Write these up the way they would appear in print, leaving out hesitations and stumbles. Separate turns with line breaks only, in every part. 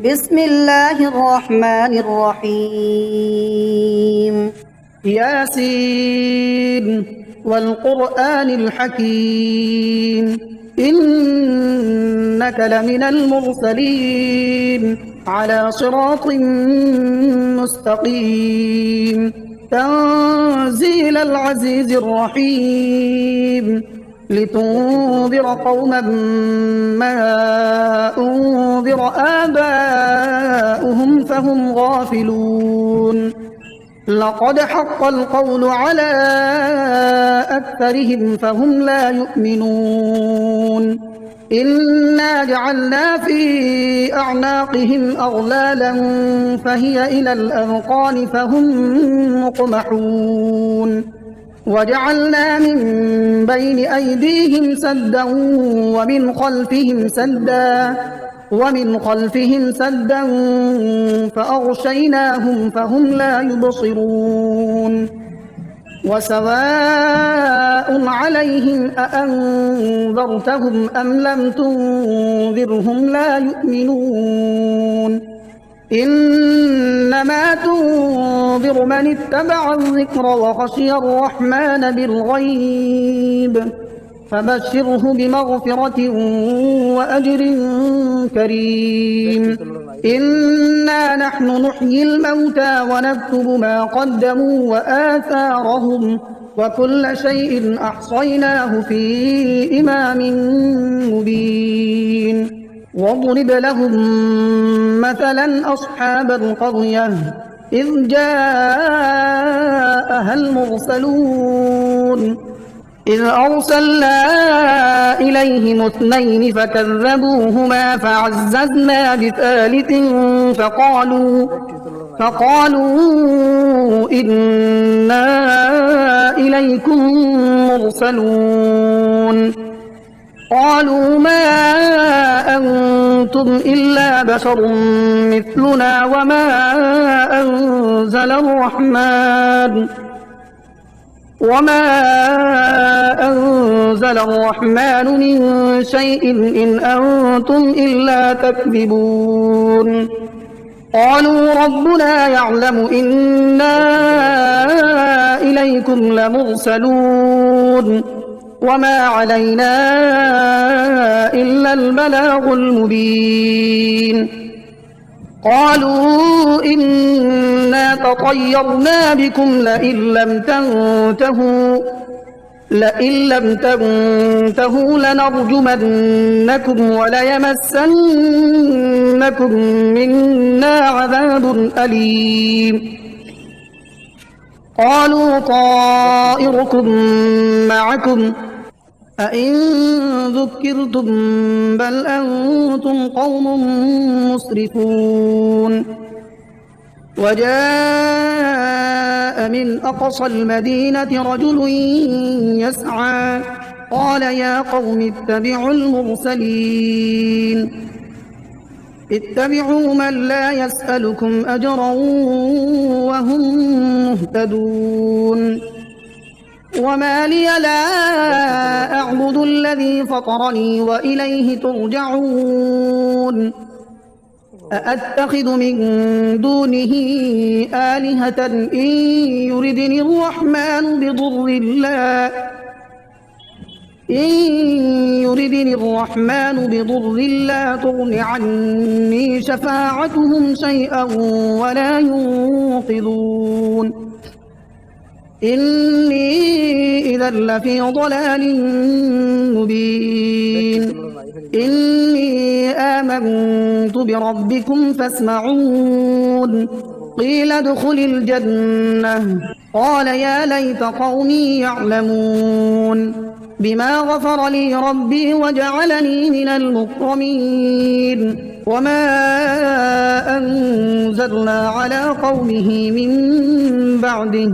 بسم الله الرحمن الرحيم.
ياسين والقرآن الحكيم إنك لمن المرسلين على صراط مستقيم تنزيل العزيز الرحيم لتنذر قوما ما أنذر آباؤهم فهم غافلون لقد حق القول على أكثرهم فهم لا يؤمنون إنا جعلنا في أعناقهم أغلالا فهي إلى الأذقان فهم مقمحون وجعلنا من بين أيديهم سدا ومن خلفهم سدا فأغشيناهم فهم لا يبصرون وسواء عليهم أأنذرتهم أم لم تنذرهم لا يؤمنون إنما تنذر من اتبع الذكر وخشي الرحمن بالغيب فبشره بمغفرة وأجر كريم إنا نحن نحيي الموتى ونكتب ما قدموا وآثارهم وكل شيء أحصيناه في إمام مبين واضرب لهم مثلا أصحاب القرية إذ جاءها المرسلون إذ أرسلنا إليهم اثنين فكذبوهما فعززنا بثالث فقالوا إنا إليكم مرسلون قالوا ما أنتم إلا بشر مثلنا وما أنزل الرحمن من شيء إن أنتم إلا تكذبون قالوا ربنا يعلم إنا إليكم لمرسلون وما علينا إلا البلاغ المبين قالوا إنا تطيرنا بكم لئن لم تنتهوا لنرجمنكم وليمسنكم منا عذاب أليم قالوا طائركم معكم أئن ذكرتم بل أنتم قوم مسرفون وجاء من أقصى المدينة رجل يسعى قال يا قوم اتبعوا المرسلين اتبعوا من لا يسألكم أجرا وهم مهتدون وما لي لا أعبد الذي فطرني وإليه ترجعون أأتخذ من دونه آلهة إن يردني الرحمن بضر لا تغن عني شفاعتهم شيئا ولا ينقذون إني إذا لفي ضلال مبين إني آمنت بربكم فاسمعون قيل ادخل الجنة قال يا ليت قومي يعلمون بما غفر لي ربي وجعلني من المكرمين وما أنزلنا على قومه من بعده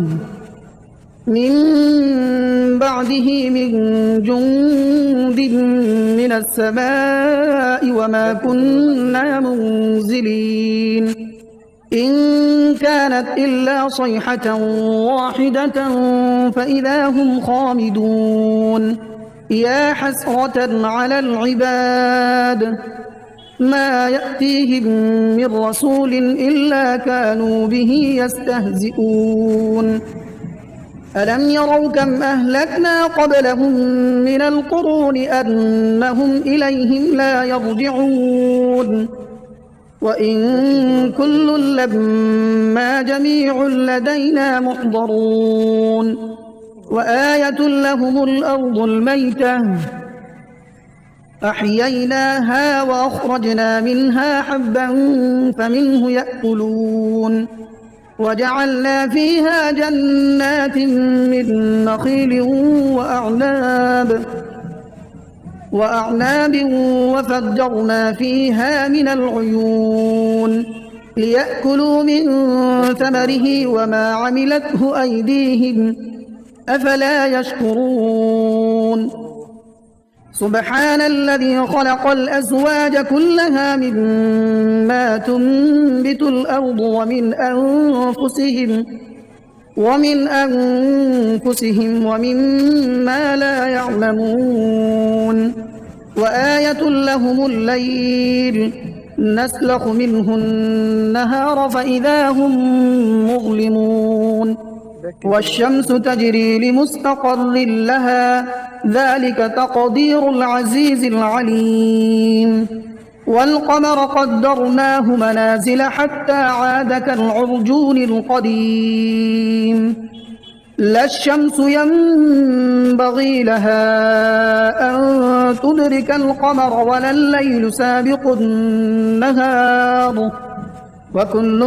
من جند من السماء وما كنا منزلين إن كانت إلا صيحة واحدة فإذا هم خامدون يا حسرة على العباد ما يأتيهم من رسول إلا كانوا به يستهزئون ألم يروا كم أهلكنا قبلهم من القرون أنهم إليهم لا يرجعون وإن كل لما جميع لدينا محضرون وآية لهم الأرض الميتة أحييناها وأخرجنا منها حبا فمنه يأكلون وجعلنا فيها جنات من نخيل وأعناب وفجرنا فيها من العيون ليأكلوا من ثمره وما عملته أيديهم أفلا يشكرون سبحان الذي خلق الأزواج كلها مما تنبت الأرض ومن أنفسهم ومما لا يعلمون وآية لهم الليل نسلخ منه النهار فإذا هم مظلمون والشمس تجري لمستقر لها ذلك تقدير العزيز العليم والقمر قدرناه منازل حتى عاد كالعرجون القديم لا الشمس ينبغي لها أن تدرك القمر ولا الليل سابق النهار وكل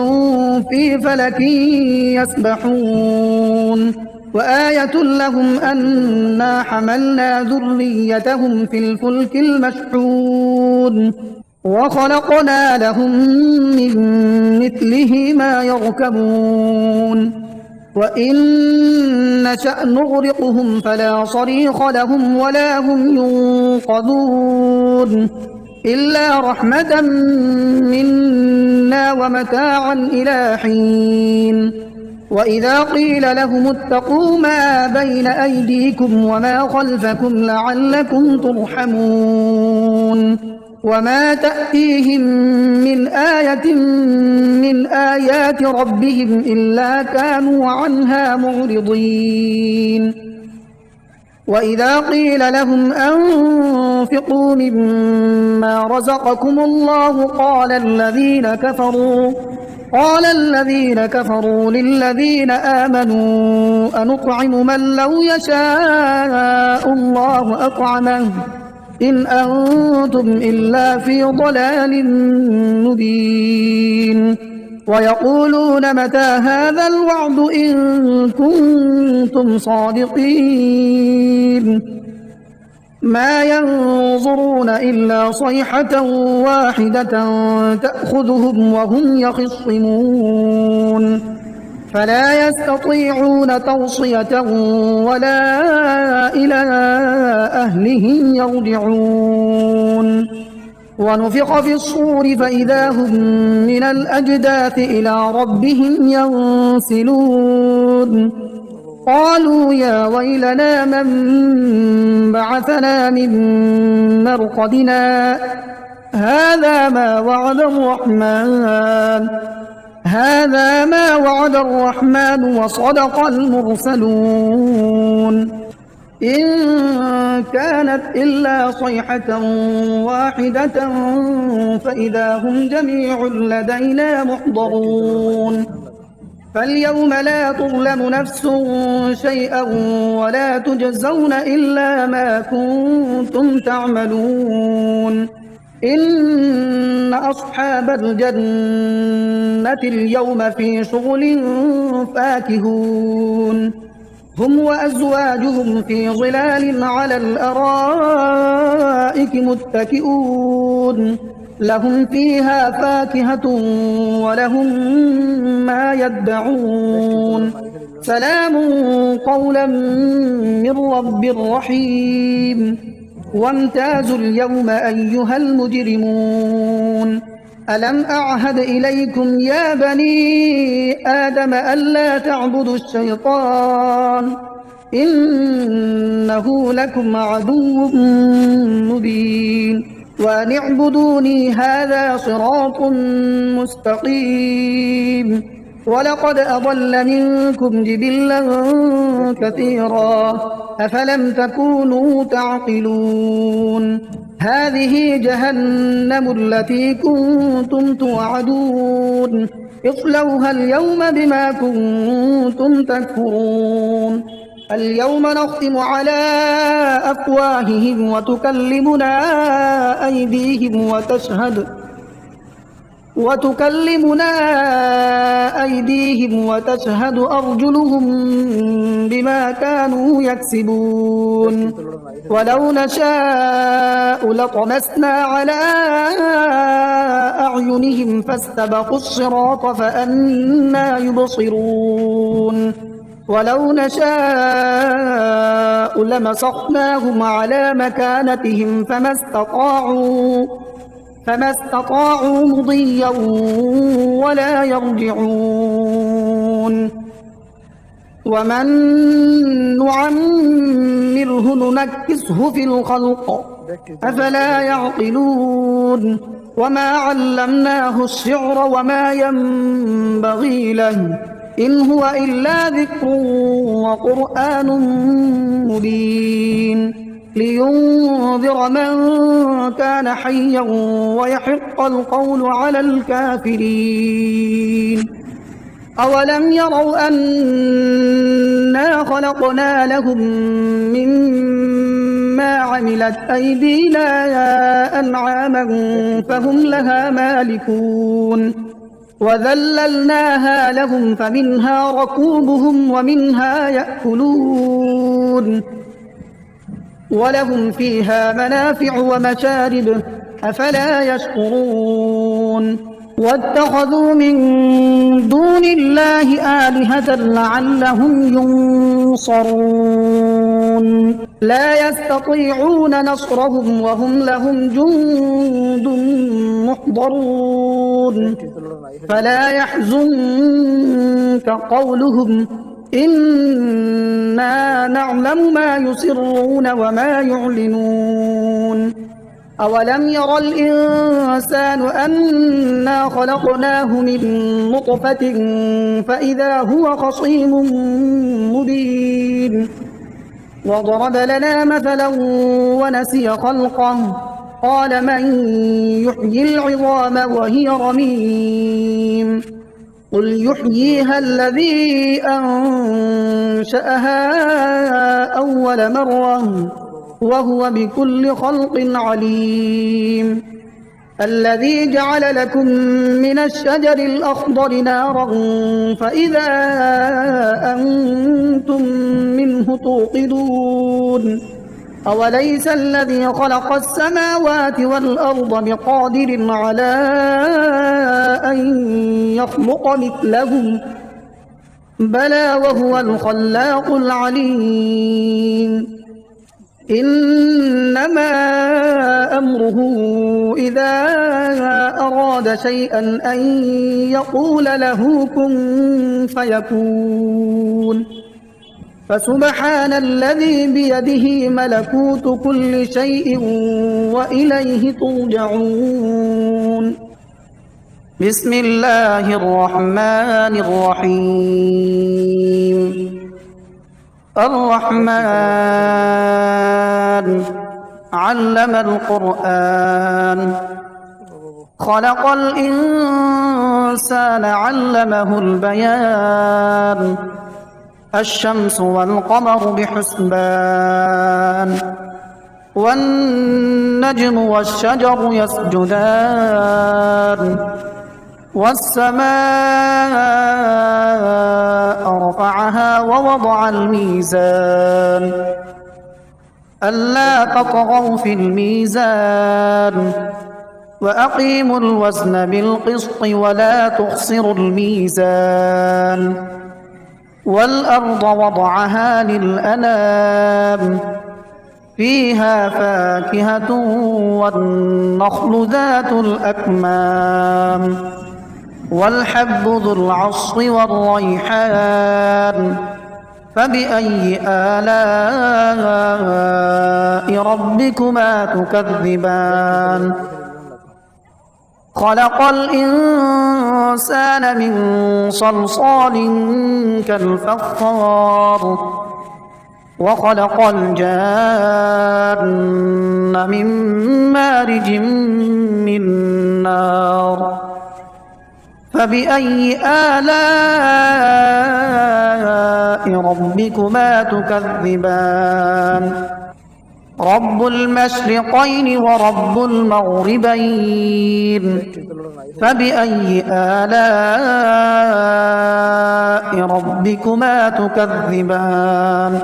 في فلك يسبحون وآية لهم أنا حملنا ذريتهم في الفلك المشحون وخلقنا لهم من مثله ما يركبون وإن نشأ نغرقهم فلا صريخ لهم ولا هم ينقذون إلا رحمة منا ومتاعا إلى حين وإذا قيل لهم اتقوا ما بين أيديكم وما خلفكم لعلكم ترحمون وما تأتيهم من آية من آيات ربهم إلا كانوا عنها معرضين وإذا قيل لهم أنفقوا مما رزقكم الله قال الذين كفروا للذين آمنوا أنطعم من لو يشاء الله أطعمه إن أنتم إلا في ضلال مبين ويقولون متى هذا الوعد إن كنتم صادقين ما ينظرون إلا صيحة واحدة تأخذهم وهم يخصمون فلا يستطيعون توصية ولا إلى أهلهم يرجعون ونفخ في الصور فإذا هم من الأجداث إلى ربهم ينسلون قالوا يا ويلنا من بعثنا من مرقدنا هذا ما وعد الرحمن وصدق المرسلون إن كانت إلا صيحة واحدة فإذا هم جميع لدينا محضرون فاليوم لا تظلم نفس شيئا ولا تجزون إلا ما كنتم تعملون إن أصحاب الجنة اليوم في شغل فاكهون هم وأزواجهم في ظلال على الأرائك متكئون لهم فيها فاكهة ولهم ما يدعون سلام قولا من رب رحيم وامتازوا اليوم أيها المجرمون ألم أعهد إليكم يا بني آدم ألا تعبدوا الشيطان إنه لكم عدو مبين وأن اعبدوني هذا صراط مستقيم. ولقد أضل منكم جبلا كثيرا أفلم تكونوا تعقلون. هذه جهنم التي كنتم توعدون اصلوها اليوم بما كنتم تكفرون. اليوم نختم على أفواههم وتكلمنا أيديهم وتشهد أرجلهم بما كانوا يكسبون. ولو نشاء لطمسنا على أعينهم فاستبقوا الصراط فأنى يبصرون. ولو نشاء لمسخناهم على مكانتهم فما استطاعوا مضيا ولا يرجعون. ومن نعمره ننكسه في الخلق أفلا يعقلون. وما علمناه الشعر وما ينبغي له إن هو إلا ذكر وقرآن مبين لينذر من كان حيا ويحق القول على الكافرين. أولم يروا أنا خلقنا لهم مما عملت أيدينا أنعاما فهم لها مالكون وذللناها لهم فمنها ركوبهم ومنها يأكلون ولهم فيها منافع ومشارب أفلا يشكرون. واتخذوا من دون الله آلهة لعلهم ينصرون لا يستطيعون نصرهم وهم لهم جند محضرون. فلا يحزنك قولهم إنا نعلم ما يسرون وما يعلنون. أولم ير الإنسان أنا خلقناه من نطفة فإذا هو خصيم مبين. وضرب لنا مثلا ونسي خلقه قال من يحيي العظام وهي رميم قل يحييها الذي أنشأها أول مرة وهو بكل خلق عليم. الذي جعل لكم من الشجر الأخضر نارا فإذا أنتم منه توقدون. أوليس الذي خلق السماوات والأرض بقادر على أن يخلق مثلهم بلى وهو الخلاق العليم. إنما أمره إذا أراد شيئا أن يقول له كن فيكون. فسبحان الذي بيده ملكوت كل شيء وإليه ترجعون. بسم الله الرحمن الرحيم. الرحمن علم القرآن خلق الإنسان علمه البيان. الشمس والقمر بحسبان والنجم والشجر يسجدان والسماء رفعها ووضع الميزان ألا تطغوا في الميزان وأقيموا الوزن بالقسط ولا تخسروا الميزان. والأرض وضعها للأنام فيها فاكهة والنخل ذات الأكمام والحب ذو العصف والريحان فبأي آلاء ربكما تكذبان خلق الإنسان من صلصال كالفخار وخلق الجان من مارج من نار فبأي آلاء ربكما تكذبان رب المشرقين ورب المغربين فبأي آلاء ربكما تكذبان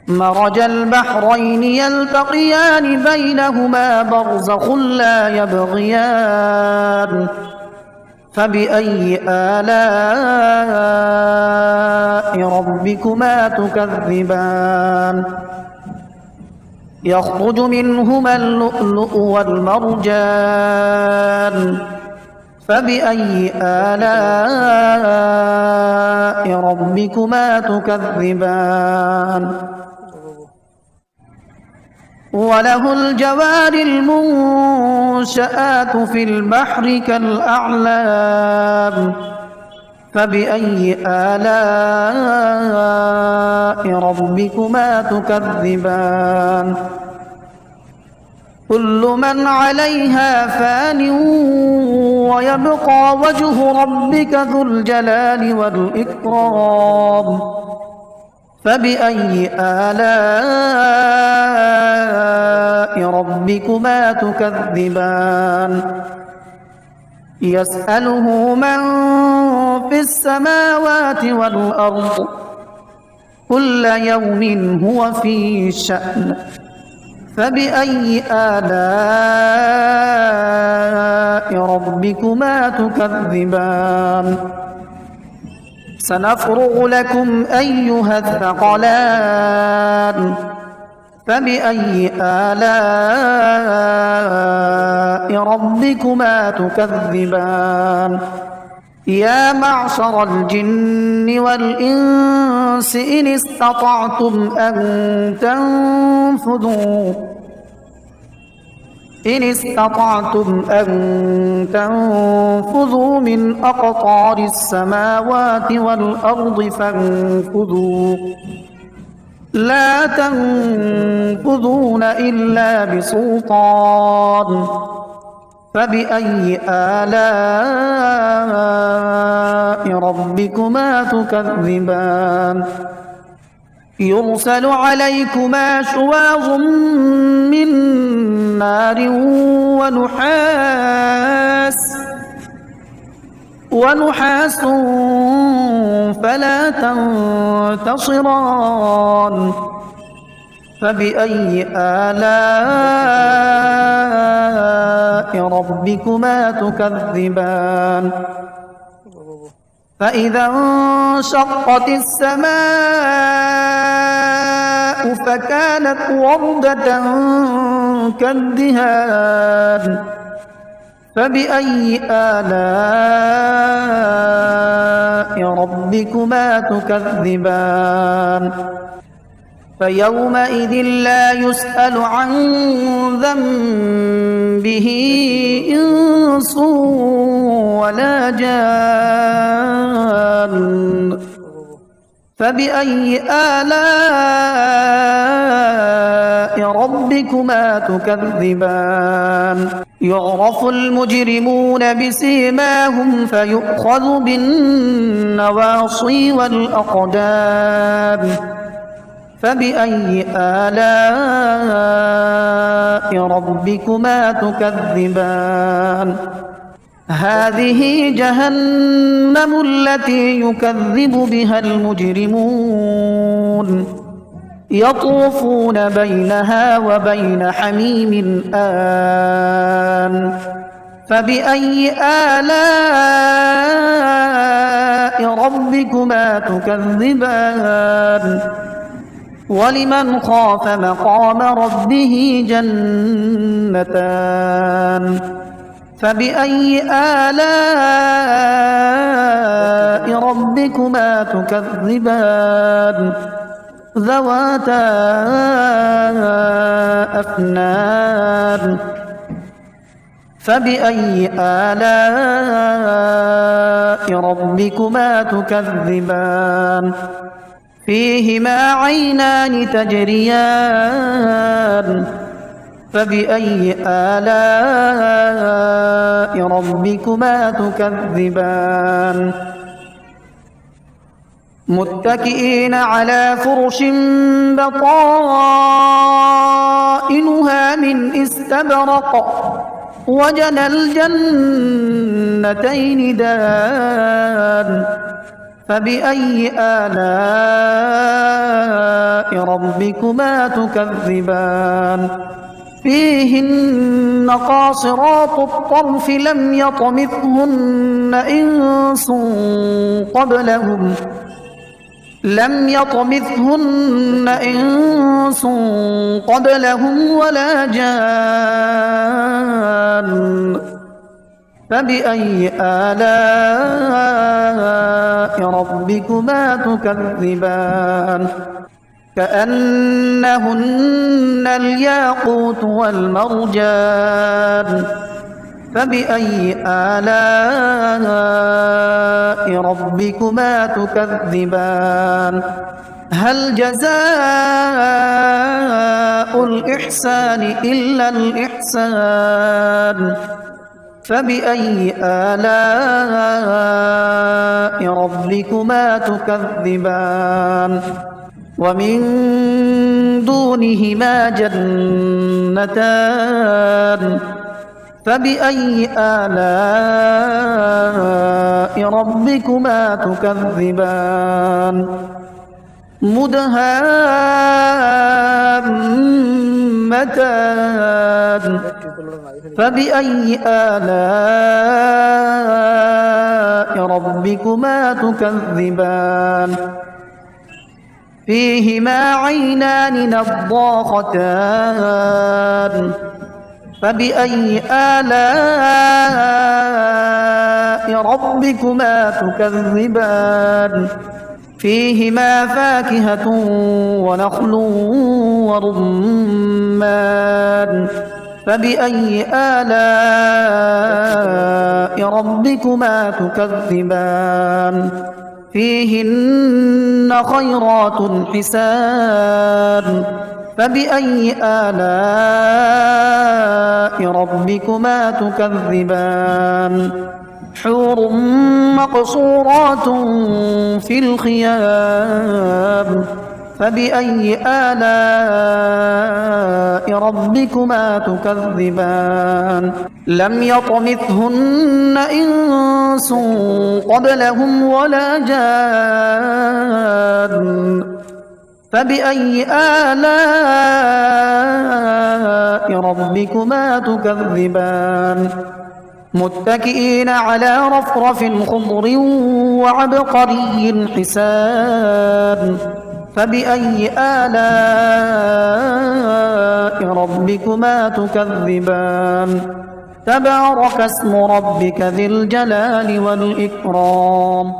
مرج البحرين يلتقيان بينهما برزخ لا يبغيان فبأي آلاء ربكما تكذبان يخرج منهما اللؤلؤ والمرجان فبأي آلاء ربكما تكذبان وله الجوار المنشآت في البحر كالأعلام فبأي آلاء ربكما تكذبان كل من عليها فان ويبقى وجه ربك ذو الجلال والإكرام فبأي آلاء ربكما تكذبان يسأله من في السماوات والأرض كل يوم هو في شأن فبأي آلاء ربكما تكذبان سنفرغ لكم أيها الثقلان فبأي آلاء ربكما تكذبان يا معشر الجن والإنس إن استطعتم أن تنفذوا من أقطار السماوات والأرض فانفذوا لا تنفذون إلا بسلطان فبأي آلاء ربكما تكذبان يرسل عليكما شواظ من نار ونحاس فلا تنتصران فبأي آلاء ربكما تكذبان فإذا انشقت السماء فكانت وردة كالدهان فبأي آلاء ربكما تكذبان فيومئذ لا يسأل عن ذنبه إنس ولا جان فبأي آلاء ربكما تكذبان يعرف المجرمون بسيماهم فيؤخذ بالنواصي والأقدام فبأي آلاء ربكما تكذبان هذه جهنم التي يكذب بها المجرمون يطوفون بينها وبين حميم آن فبأي آلاء ربكما تكذبان ولمن خاف مقام ربه جنتان فبأي آلاء ربكما ربكما تكذبان ذواتا أفنان فبأي آلاء ربكما تكذبان فيهما عينان تجريان فبأي آلاء ربكما تكذبان متكئين على فرش بطائنها من استبرق وجنى الجنتين دان فبأي آلاء ربكما تكذبان فيهن قاصرات الطرف لم يطمثهن إنس قبلهم ولا جان فبأي آلاء ربكما تكذبان كأنهن الياقوت والمرجان فبأي آلاء ربكما تكذبان هل جزاء الإحسان إلا الإحسان فبأي آلاء ربكما تكذبان ومن دونهما جنتان فبأي آلاء ربكما تكذبان مدهامتان فبأي آلاء ربكما تكذبان فيهما عينان نضاختان فبأي آلاء ربكما تكذبان فيهما فاكهة ونخل ورمان فبأي آلاء ربكما تكذبان فيهن خيرات حسان فبأي آلاء ربكما تكذبان حور مقصورات في الخيام فبأي آلاء ربكما تكذبان لم يطمثهن إنس قبلهم ولا جان فبأي آلاء ربكما تكذبان متكئين على رفرف خضر وعبقري حسان فبأي آلاء ربكما تكذبان تبارك اسم ربك ذي الجلال والإكرام